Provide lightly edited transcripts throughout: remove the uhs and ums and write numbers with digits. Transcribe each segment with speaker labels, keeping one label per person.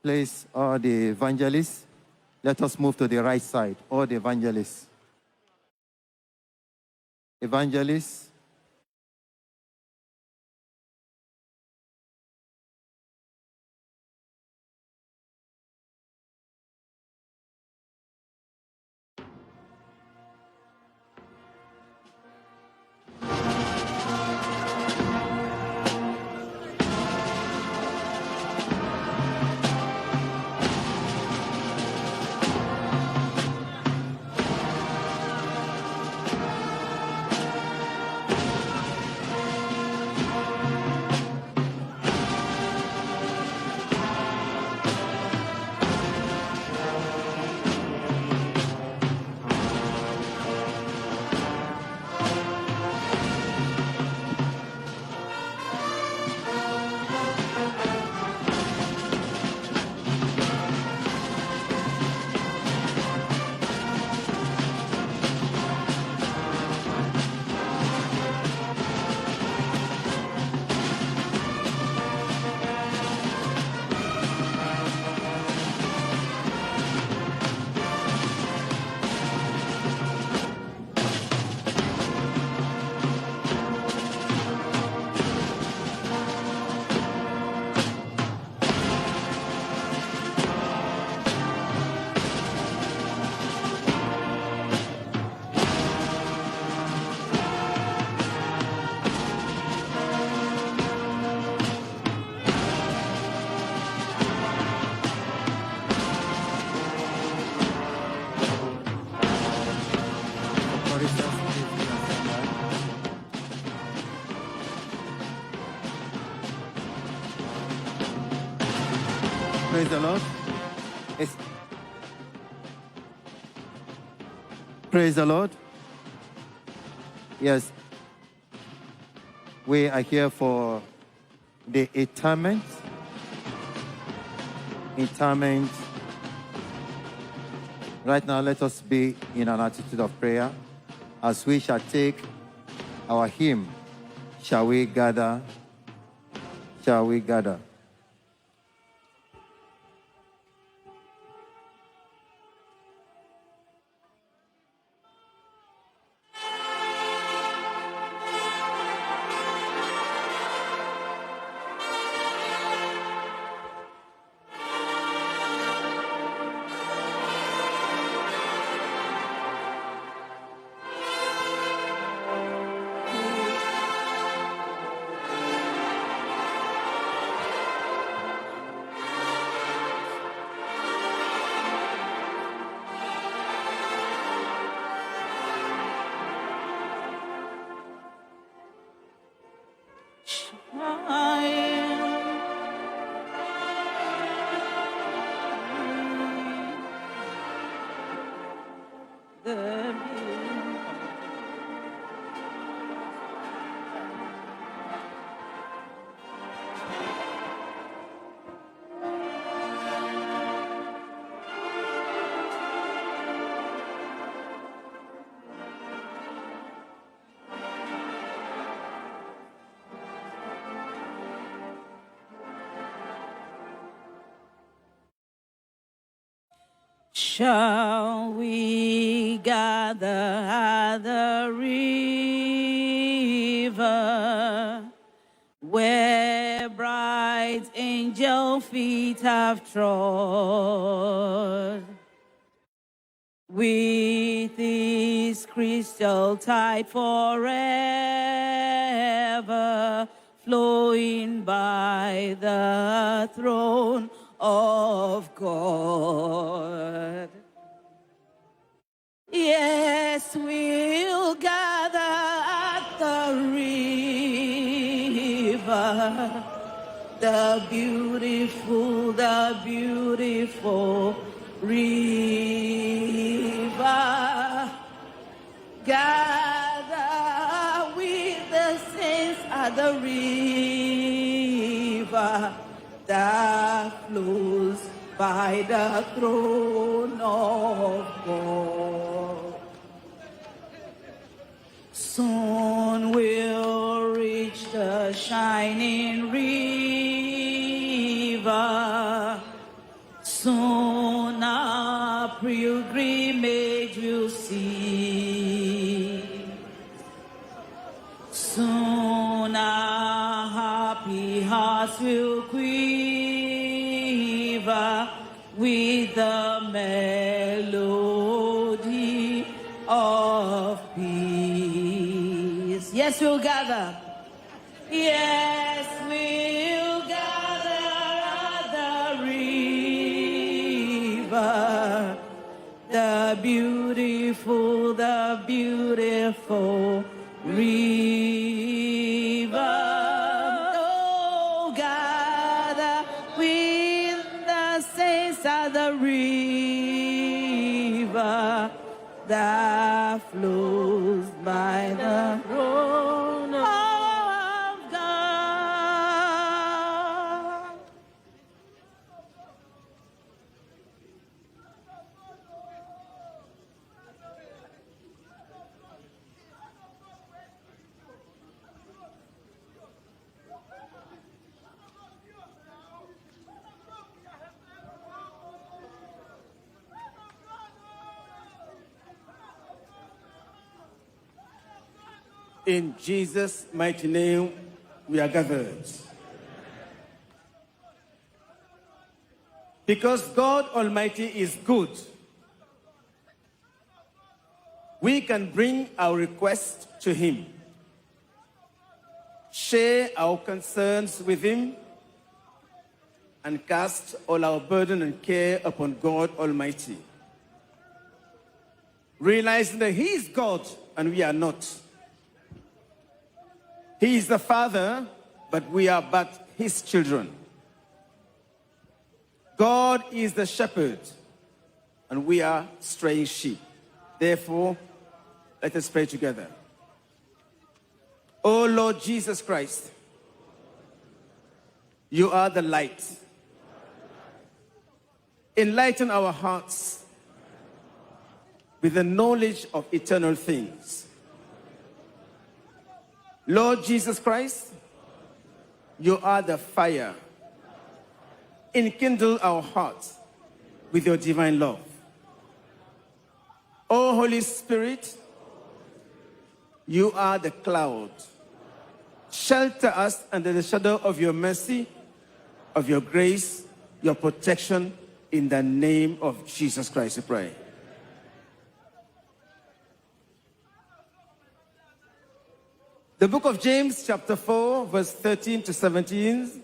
Speaker 1: Please, all the evangelists, let us move to the right side. All the evangelists. Evangelists. Praise the Lord. Praise the Lord. Yes. We are here for the interment. Right now, let us be in an attitude of prayer as we shall take our hymn, Shall We Gather? Shall we gather?
Speaker 2: Shall we gather at the river where bright angel feet have trod, with His crystal tide forever flowing by the throne of God? Yes, we'll gather at the river, the beautiful river. Gather with the saints at the river that flows by the throne of God. Soon we'll reach the shining river Soon our pilgrimage will see. Soon our happy hearts will quiver with the melody of peace. Yes, we'll gather. Yes, we'll gather at the river. The beautiful river. Oh, gather with the saints at the river that flows by the throne of God.
Speaker 3: In Jesus' mighty name, we are gathered. Because God Almighty is good, we can bring our request to Him, share our concerns with Him, and cast all our burden and care upon God Almighty, realizing that He is God and we are not. He is the Father, but we are but His children. God is the shepherd, and we are straying sheep. Therefore, let us pray together. O Lord Jesus Christ, you are the light. Enlighten our hearts with the knowledge of eternal things. Lord Jesus Christ, you are the fire. Enkindle our hearts with your divine love. O Holy Spirit, you are the cloud. Shelter us under the shadow of your mercy, of your grace, your protection, in the name of Jesus Christ, we pray. The book of James, chapter 4, verse 13 to 17,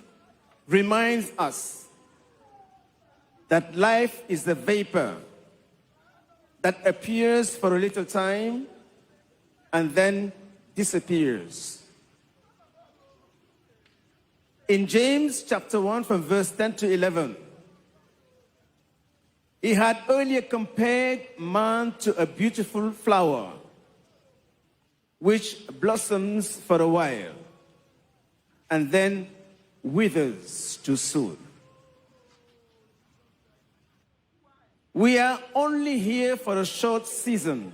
Speaker 3: reminds us that life is the vapor that appears for a little time and then disappears. In James, chapter 1, from verse 10 to 11, he had earlier compared man to a beautiful flower which blossoms for a while and then withers too soon. We are only here for a short season.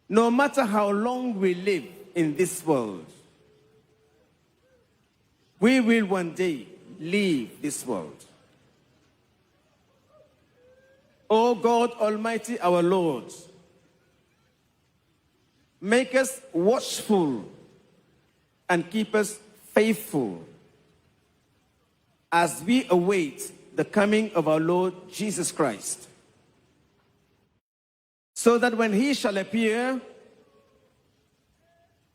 Speaker 3: No matter how long we live in this world, we will one day leave this world. O God Almighty, our Lord, make us watchful and keep us faithful as we await the coming of our Lord Jesus Christ, so that when he shall appear,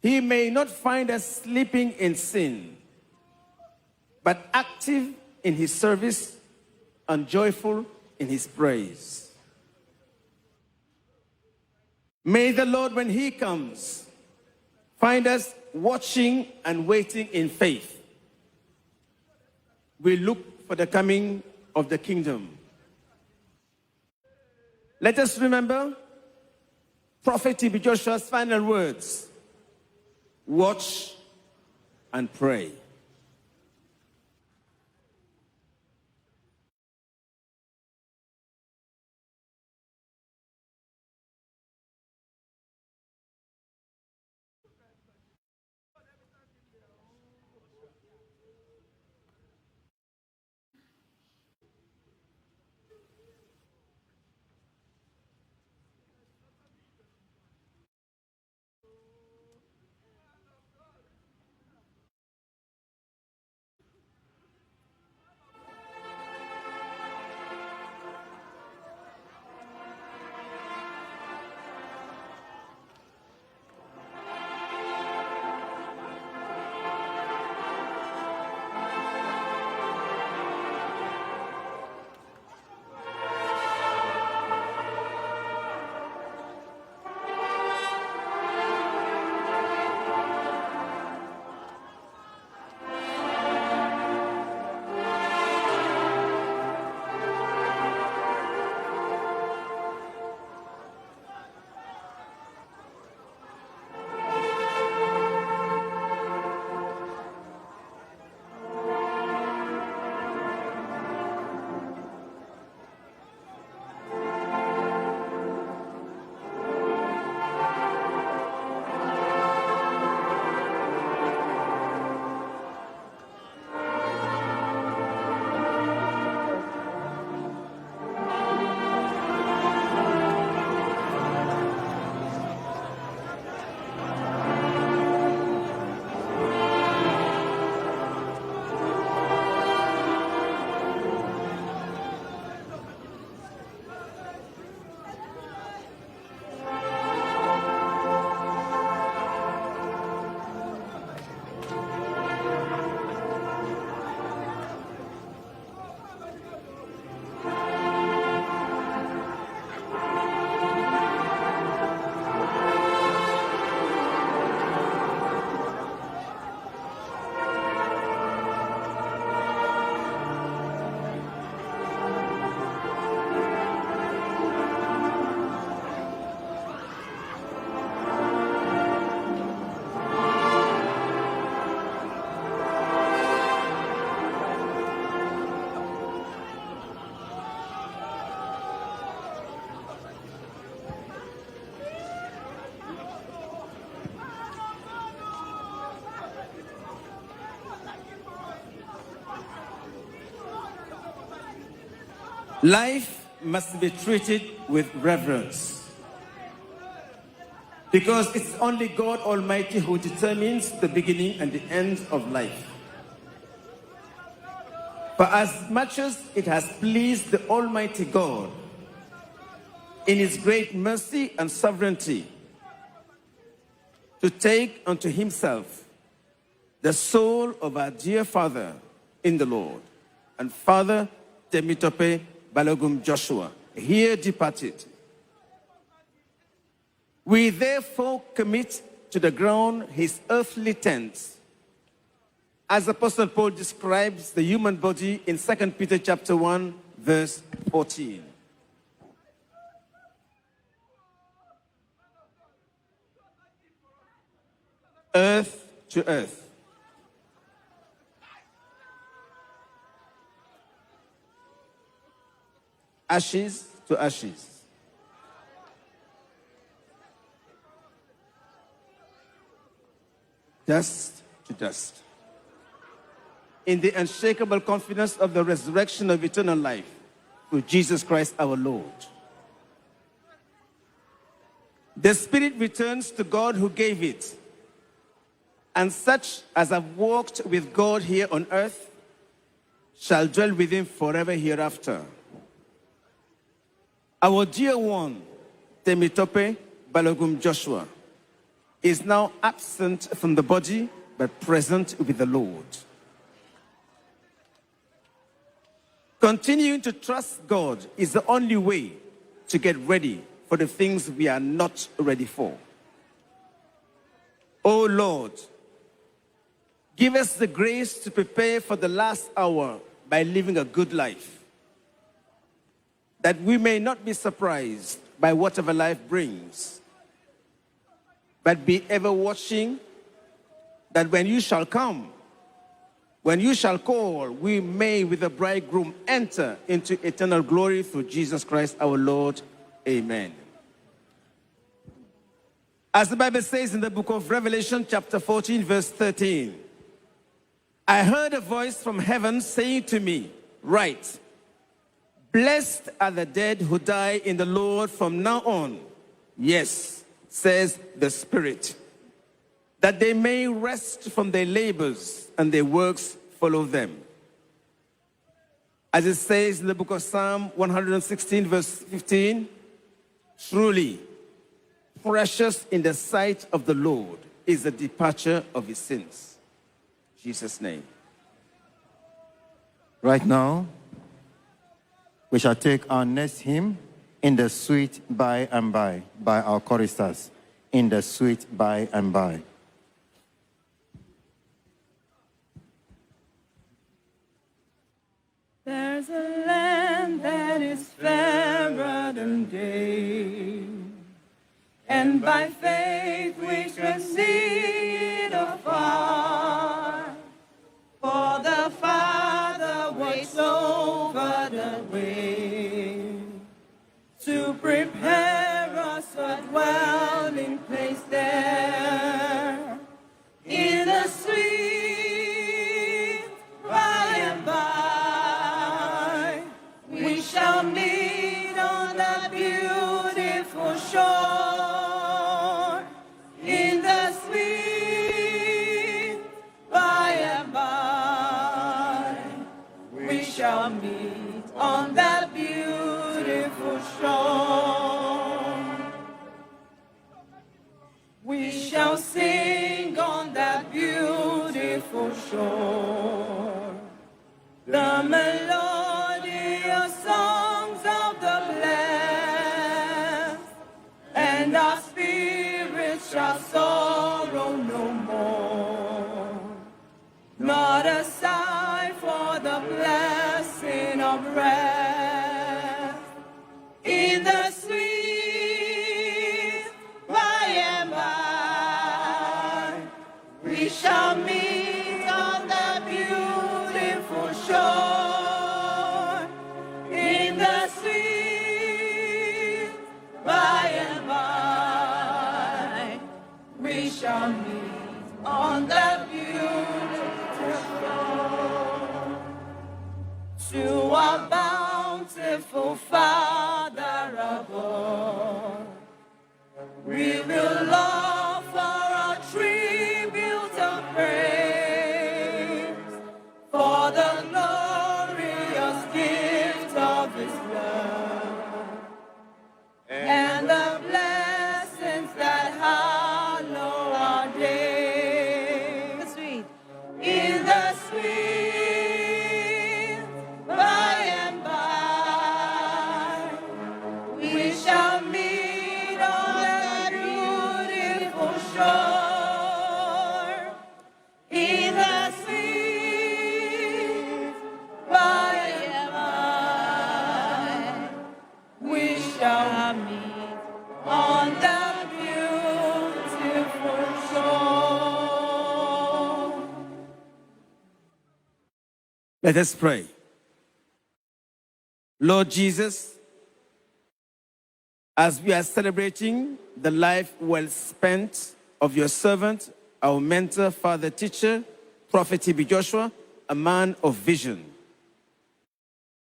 Speaker 3: he may not find us sleeping in sin, but active in his service and joyful in his praise. May the Lord, when he comes, find us watching and waiting in faith. We look for the coming of the kingdom. Let us remember Prophet T.B. Joshua's final words: watch and pray. Life must be treated with reverence, because it's only God Almighty who determines the beginning and the end of life. For as much as it has pleased the Almighty God, in his great mercy and sovereignty, to take unto himself the soul of our dear father in the Lord, and Father Temitope Balogun Joshua, here departed. We therefore commit to the ground his earthly tents, as Apostle Paul describes the human body in 2 Peter chapter 1, verse 14. Earth to earth. Ashes to ashes. Dust to dust. In the unshakable confidence of the resurrection of eternal life through Jesus Christ our Lord. The Spirit returns to God who gave it, and such as have walked with God here on earth shall dwell with him forever hereafter. Our dear one, Temitope Balogun Joshua, is now absent from the body, but present with the Lord. Continuing to trust God is the only way to get ready for the things we are not ready for. Oh Lord, give us the grace to prepare for the last hour by living a good life, that we may not be surprised by whatever life brings, but be ever watching, that when you shall come, when you shall call, we may with the bridegroom enter into eternal glory through Jesus Christ our Lord. Amen. As the Bible says in the book of Revelation chapter 14 verse 13, I heard a voice from heaven saying to me, write, blessed are the dead who die in the Lord from now on. Yes, says the Spirit, that they may rest from their labors and their works follow them. As it says in the book of Psalm 116 verse 15, truly, precious in the sight of the Lord is the departure of his sins. In Jesus' name.
Speaker 1: Right now, we shall take our next hymn, In the Sweet By and by our choristers. In the Sweet By and by.
Speaker 2: There's a land that is fairer than day, and by faith we can see it afar. For the Father waits over the way to prepare us a dwelling place there. In the sweet by and by, we shall meet on the beautiful shore. In the sweet by and by, we shall meet on that beautiful shore. We shall sing on that beautiful shore the melodious songs of the blessed, and our spirits shall sorrow no more. Not a sigh for the blessing of rest. In the sweet by and by, we shall meet on the beautiful shore. In the sweet by and by, we shall meet on the beautiful shore. To our bound
Speaker 3: Let us pray. Lord Jesus, as we are celebrating the life well spent of your servant, our mentor, father, teacher, Prophet T.B. Joshua, a man of vision.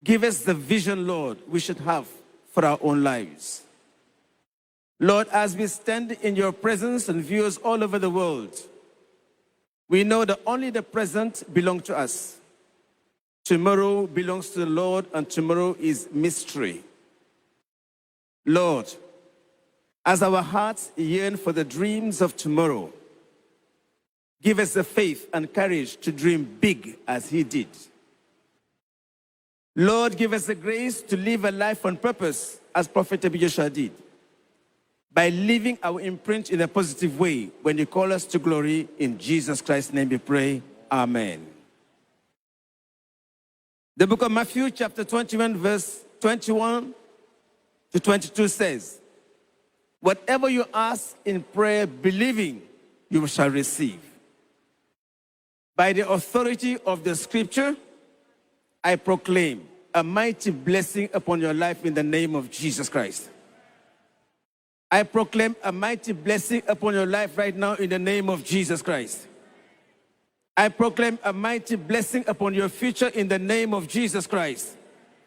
Speaker 3: Give us the vision, Lord, we should have for our own lives. Lord, as we stand in your presence and viewers all over the world, we know that only the present belongs to us. Tomorrow belongs to the Lord, and tomorrow is mystery. Lord, as our hearts yearn for the dreams of tomorrow, give us the faith and courage to dream big as he did. Lord, give us the grace to live a life on purpose as Prophet T.B. Joshua did, by leaving our imprint in a positive way when you call us to glory. In Jesus Christ's name we pray. Amen. The book of Matthew, chapter 21, verse 21 to 22 says, whatever you ask in prayer, believing, you shall receive. By the authority of the scripture, I proclaim a mighty blessing upon your life in the name of Jesus Christ. I proclaim a mighty blessing upon your life right now in the name of Jesus Christ. I proclaim a mighty blessing upon your future in the name of Jesus Christ.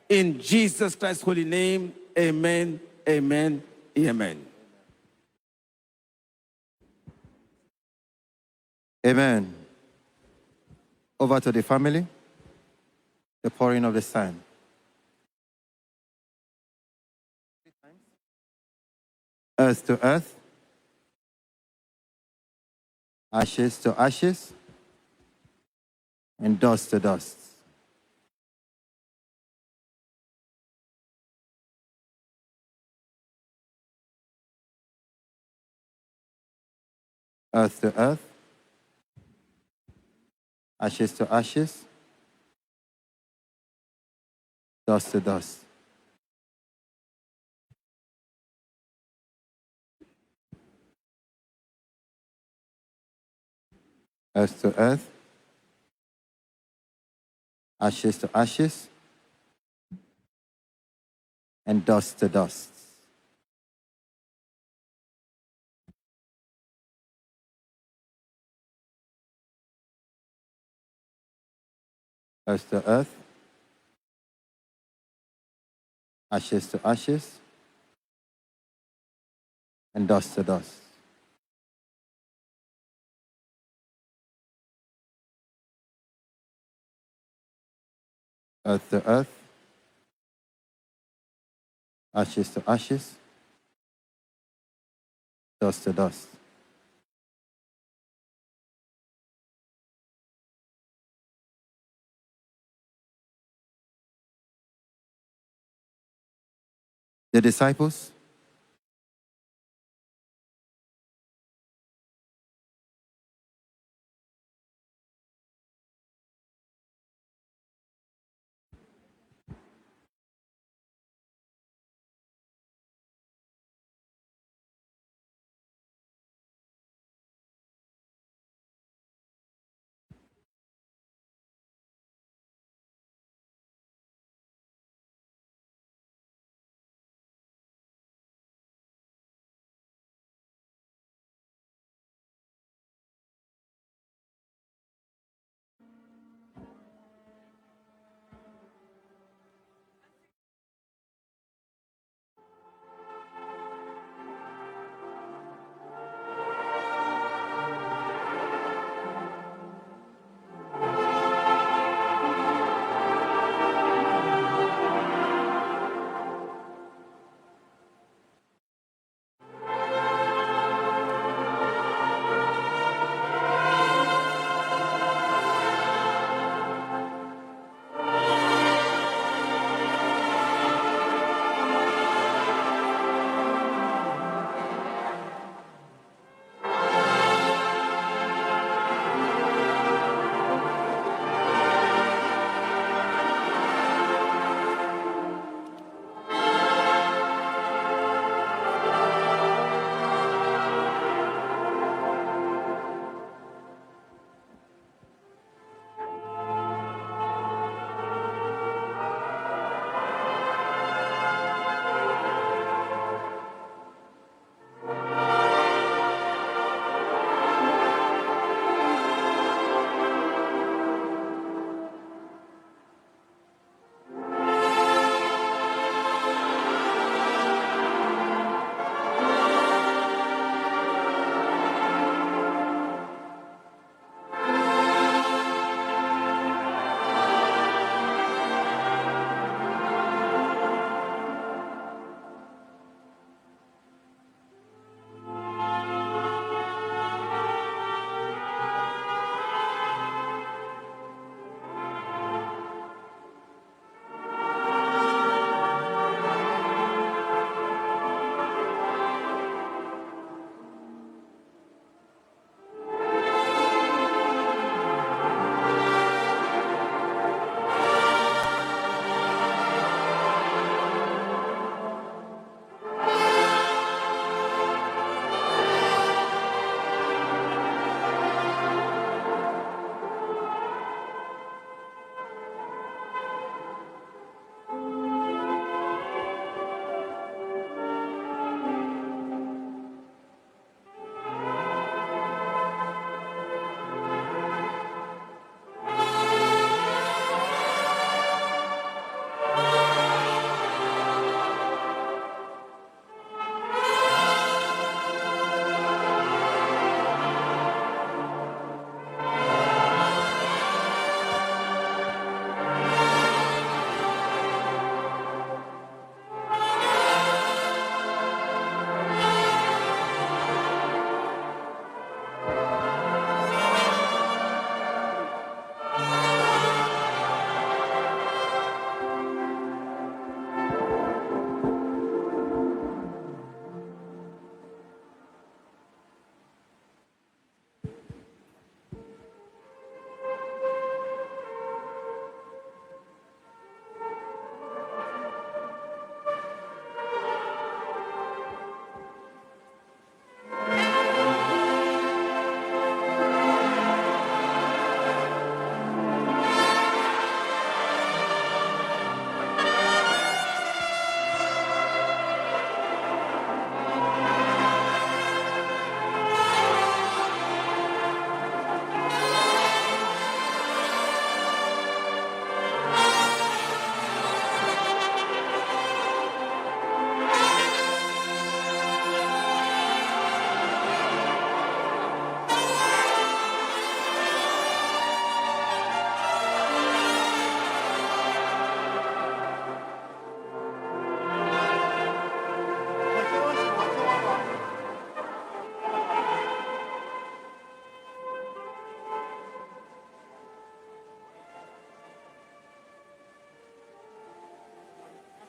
Speaker 3: In Jesus Christ's holy name, amen, amen, amen.
Speaker 1: Amen. Over to the family, the pouring of the sign. Earth to earth, ashes to ashes, and dust to dust. Earth to earth, ashes to ashes, dust to dust. Earth to earth, ashes to ashes, and dust to dust. Earth to earth, ashes to ashes, and dust to dust. Earth to earth, ashes to ashes, dust to dust. The disciples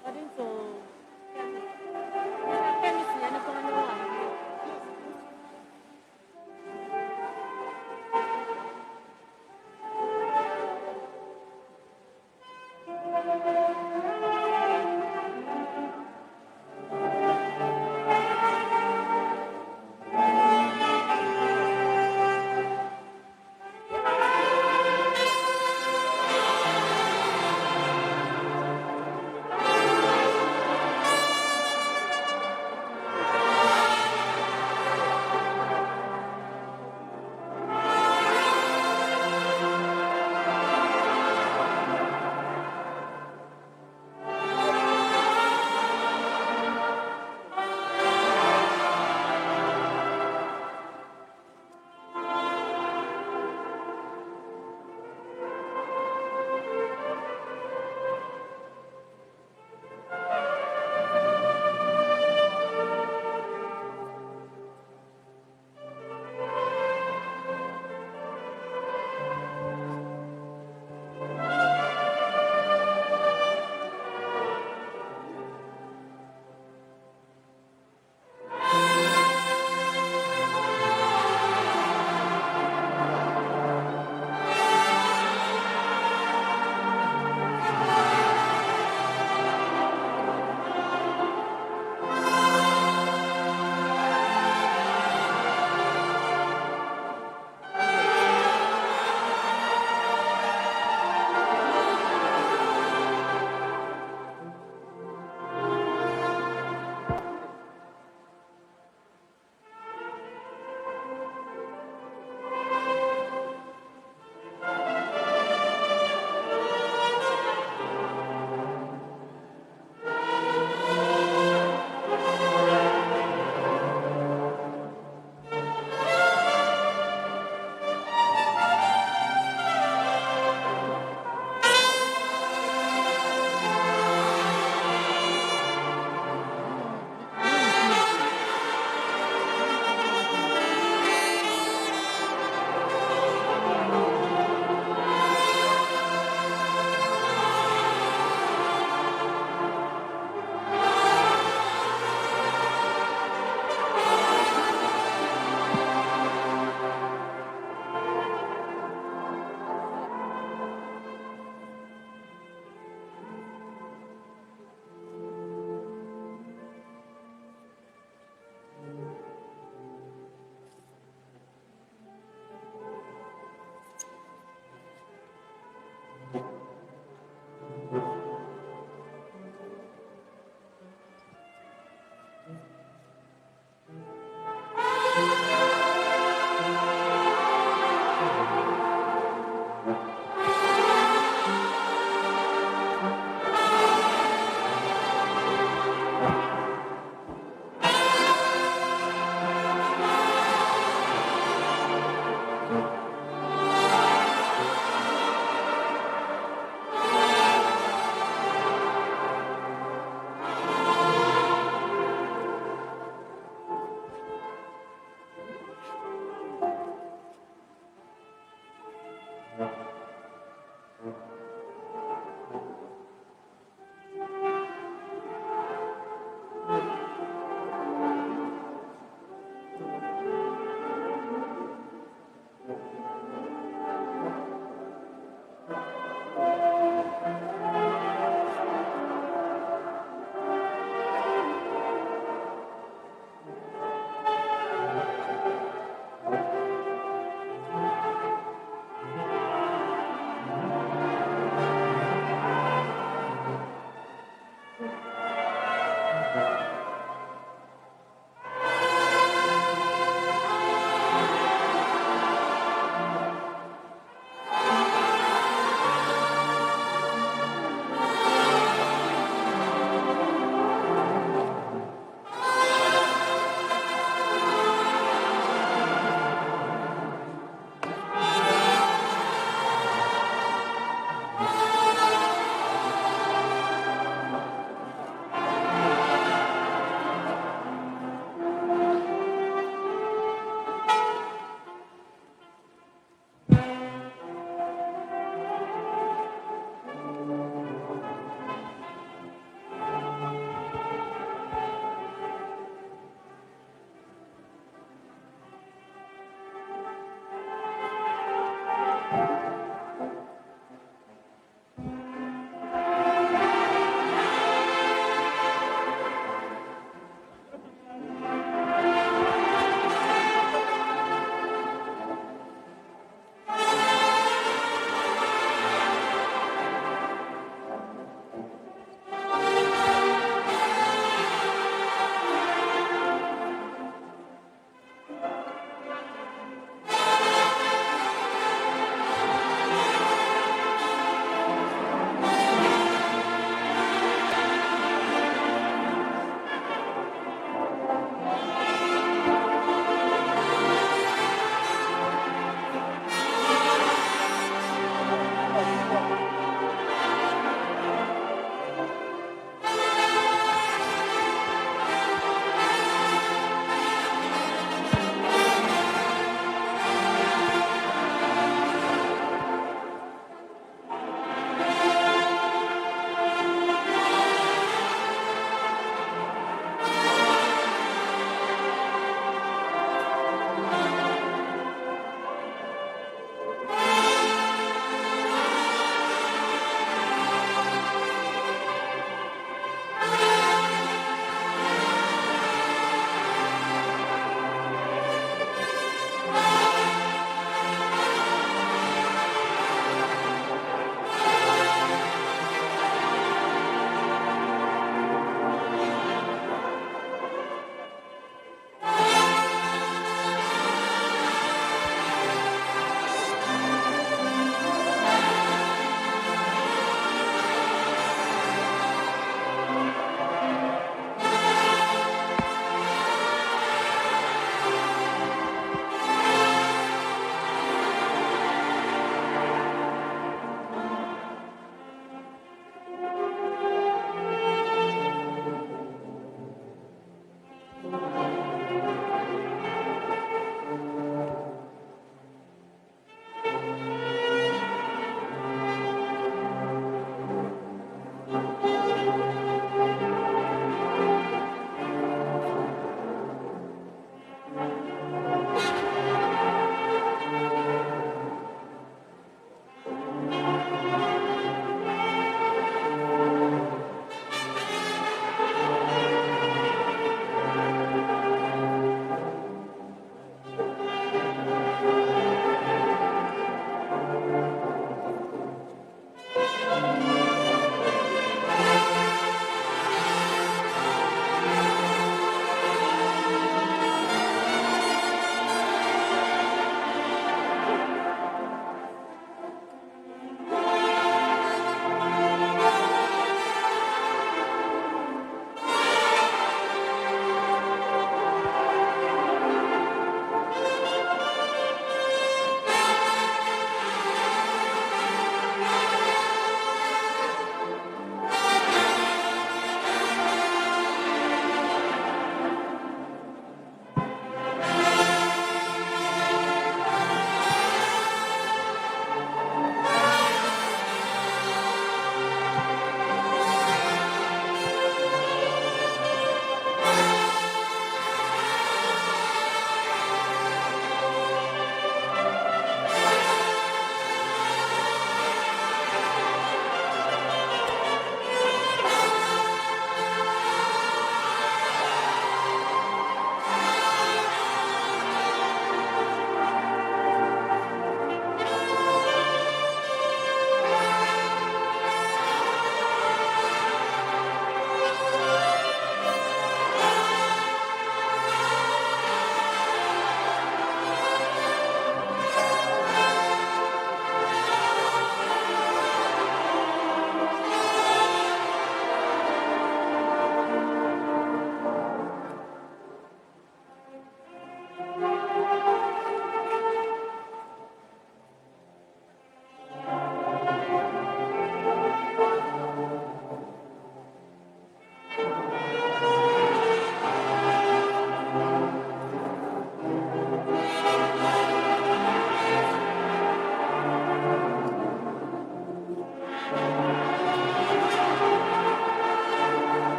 Speaker 4: According to chemist, yan na kung ano ah.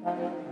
Speaker 4: Amen.